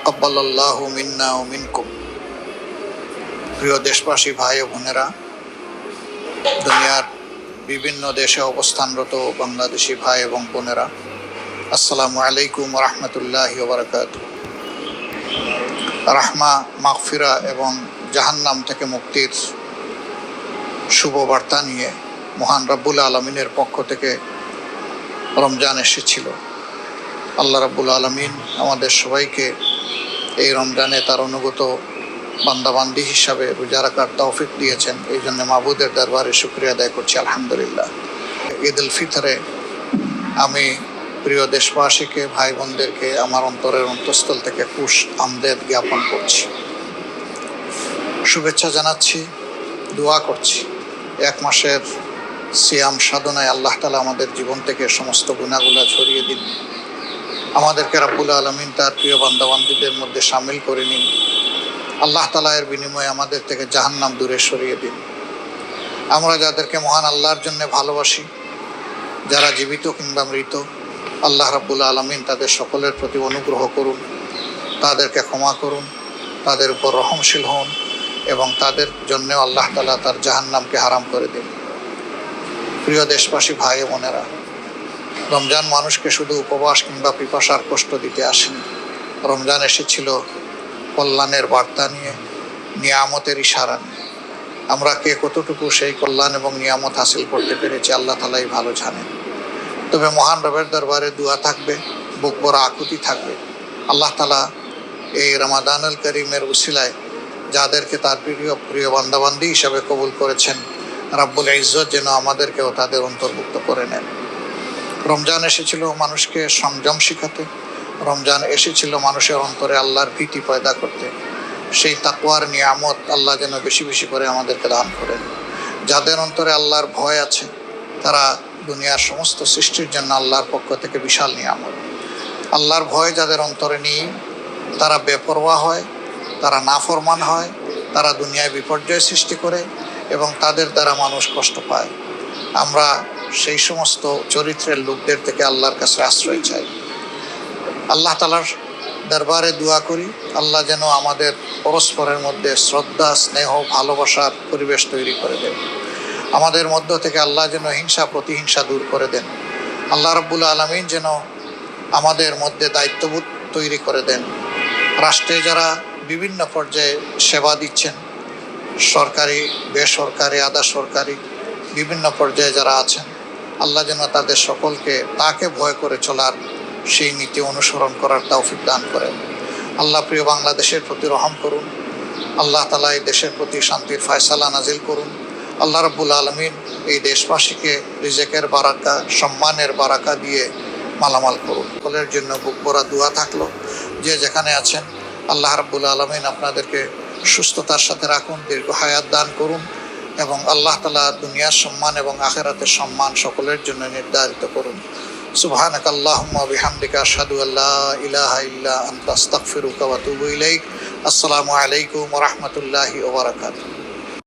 তাকাব্বালাল্লাহু মিন্না ওয়া মিনকুম। প্রিয় দেশবাসী, ভাই ও বোনেরা, দুনিয়ার বিভিন্ন দেশে অবস্থানরত বাংলাদেশি ভাই এবং বোনেরা, আসসালামু আলাইকুম ওয়া রাহমাতুল্লাহি ওয়া বারাকাতুহু। রাহমা, মাগফিরা এবং জাহান্নাম থেকে মুক্তির শুভ বার্তা নিয়ে মহান রব্বুল আলমিনের পক্ষ থেকে রমজান এসেছিল। আল্লাহ রব্বুল আলমিন আমাদের সবাইকে এই রমজানে তার অনুগত বান্দাবান্দি হিসাবে রোজা রাখার তৌফিক দিয়েছেন। এই জন্য মাবুদের দরবারে শুকরিয়া আদায় করছি, আলহামদুলিল্লাহ। ঈদ উল ফিতরে আমি প্রিয় দেশবাসীকে, ভাই বোনদেরকে আমার অন্তরের অন্তঃস্থল থেকে খুশ আমদেদ জ্ঞাপন করছি, শুভেচ্ছা জানাচ্ছি, দোয়া করছি। এক মাসের সিয়াম সাধনায় আল্লাহ তাআলা আমাদের জীবন থেকে সমস্ত গুনাহগুলো ঝরিয়ে দিন। আমাদেরকে রব্বুল আলমিন তার প্রিয় বান্দাবান্দিদের মধ্যে সামিল করে নিন। আল্লাহ তাআলা এর বিনিময়ে আমাদের থেকে জাহান্নাম দূরে সরিয়ে দিন। আমরা যাদেরকে মহান আল্লাহর জন্য ভালোবাসি, যারা জীবিত কিংবা মৃত, আল্লাহ রাব্বুল আলামিন তাদের সকলের প্রতি অনুগ্রহ করুন, তাদেরকে ক্ষমা করুন, তাদের উপর রহমশীল হন এবং তাদের জন্য আল্লাহ তাআলা তার জাহান্নামকে হারাম করে দিন। প্রিয় দেশবাসী, ভাই বোনেরা, রমজান মানুষকে শুধু উপবাস কিংবা পিপাসার কষ্ট দিতে আসেনি। রমজান এসেছিল কল্যাণের বার্তা নিয়ে, নিয়ামতের ইশারা নিয়ে। আমরা কে কতটুকু সেই কল্যাণ এবং নিয়ামত হাসিল করতে পেরেছি আল্লাহ তাআলাই ভালো জানেন। তবে মহান রবের দরবারে দোয়া থাকবে, বুক ভরা আকুতি থাকবে। আল্লাহ তাআলা এই রমাদানুল করিমের উসিলায় যাদেরকে তার প্রিয় বান্দাবান্দি হিসাবে কবুল করেছেন, রাব্বুল ইজ্জত যেন আমাদেরকেও তাদের অন্তর্ভুক্ত করে নেন। রমজান এসেছিল মানুষকে সংযম শিখাতে, রমজান এসেছিল মানুষের অন্তরে আল্লাহর ভীতি পয়দা করতে। সেই তাকওয়ার নিয়ামত আল্লাহ যেন বেশি বেশি করে আমাদেরকে দান করেন। যাদের অন্তরে আল্লাহর ভয় আছে, তারা দুনিয়ার সমস্ত সৃষ্টির জন্য আল্লাহর পক্ষ থেকে বিশাল নিয়ামত। আল্লাহর ভয় যাদের অন্তরে নেই, তারা বেপরোয়া হয়, তারা নাফরমান হয়, তারা দুনিয়ায় বিপর্যয় সৃষ্টি করে এবং তাদের দ্বারা মানুষ কষ্ট পায়। আমরা সেই সমস্ত চরিত্রের লোকদের থেকে আল্লাহর কাছে আশ্রয় চাই। আল্লাহ তাআলার দরবারে দোয়া করি, আল্লাহ যেন আমাদের পরস্পরের মধ্যে শ্রদ্ধা, স্নেহ, ভালোবাসার পরিবেশ তৈরি করে দেন। আমাদের মধ্য থেকে আল্লাহ যেন হিংসা, প্রতিহিংসা দূর করে দেন। আল্লাহ রাব্বুল আলামিন যেন আমাদের মধ্যে দায়িত্ববোধ তৈরি করে দেন। রাষ্ট্রে যারা বিভিন্ন পর্যায়ে সেবা দিচ্ছেন, সরকারি, বেসরকারি, আধা সরকারি, বিভিন্ন পর্যায়ে যারা আছেন, আল্লাহ যেন তাদের সকলকে তাকে ভয় করে চলার, সেই নীতি অনুসরণ করার তৌফিক দান করেন। আল্লাহ প্রিয় বাংলাদেশের প্রতি রহম করুন। আল্লাহ তাআলা এই দেশের প্রতি শান্তির ফয়সালা নাজিল করুন। আল্লাহ রাব্বুল আলামিন এই দেশবাসীকে রিজেকের বারাকা, সম্মানের বারাকা দিয়ে মালামাল করুন। সকলের জন্য বুক ভরা দোয়া থাকলো। যে যেখানে আছেন, আল্লাহ রাব্বুল আলামিন আপনাদেরকে সুস্থতার সাথে রাখুন, দীর্ঘ হায়াত দান করুন এবং আল্লাহ তাআলা দুনিয়ার সম্মান এবং আখিরাতের সম্মান সকলের জন্য নির্ধারিত করুন। সুবহানাকাল্লাহুম্মা ওয়া বিহামদিকা আশহাদু আল্লা ইলাহা ইল্লা আনতা আস্তাগফিরুকা ওয়া আতুবু ইলাইক। আসসালামু আলাইকুম ওয়া রাহমাতুল্লাহি ওয়া বারাকাতুহু।